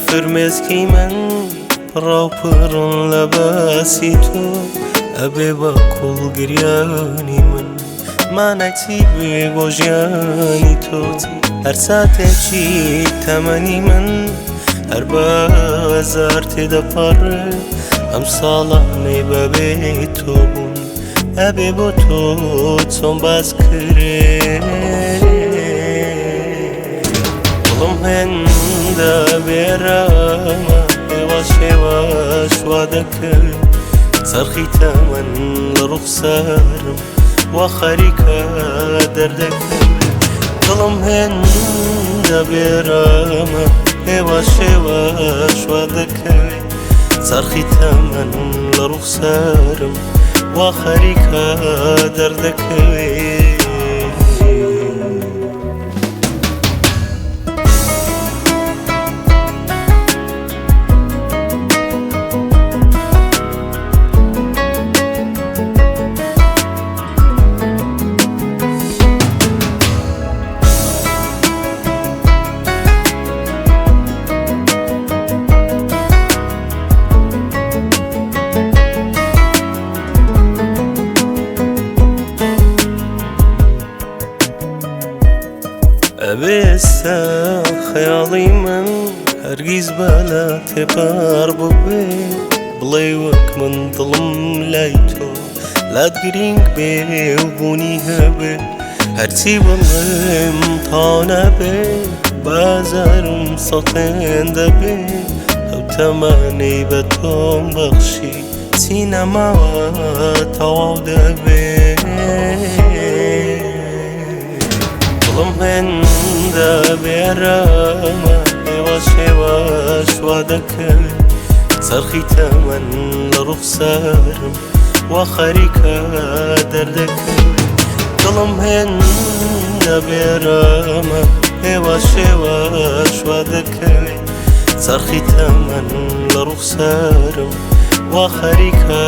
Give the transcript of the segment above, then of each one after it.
فرمێسکی من ڕاوپڕن لە باسی تۆ ئەبێ بە کوڵگریانی من مانەتی بێ بۆ ژیانی تۆ هەر ساتێکی تەمەنی من هەر بەزار تێدەپەڕێ ئەم ساڵانەی بەبێ تۆ بوون ئەبێ بۆ تۆ چۆن باس کرێ دڵم هێندە بێرامە هێواش هێواش وا دەکەوێ چەرخی تەمەن لە ڕوخسارم وا خەریکە دەردەکەوێ دڵم هێندە بێرامە هێواش هێواش وا دەکەوێ چەرخی تەمەن لە ڕوخسارم وا خەریکە دەردەکەوێ ئەبێستا خەیاڵی من هەرگیز بەلا تێپەڕ ببێ بڵێ وەک من دڵم لای تۆ لات گرنگ بێ و بوونی هەبێ هەرچی بڵێم تا نەبێ بازارم سەڵتێن دەبێ ئەو تەمانەی بە تۆم بەخشی چی نەماوە تەواو دەبێ دڵم هێندە بێرامە هێواش هێواش وا دەکەوێ چەرخی تەمەن لە ڕوخسارم وا خەریکە دەردەکەوێ دڵم هێندە بێرامە هێواش هێواش وا دەکەوێ چەرخی تەمەن لە ڕوخسارم وا خەریکە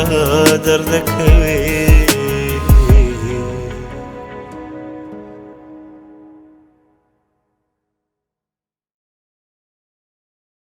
دەردەکەوێ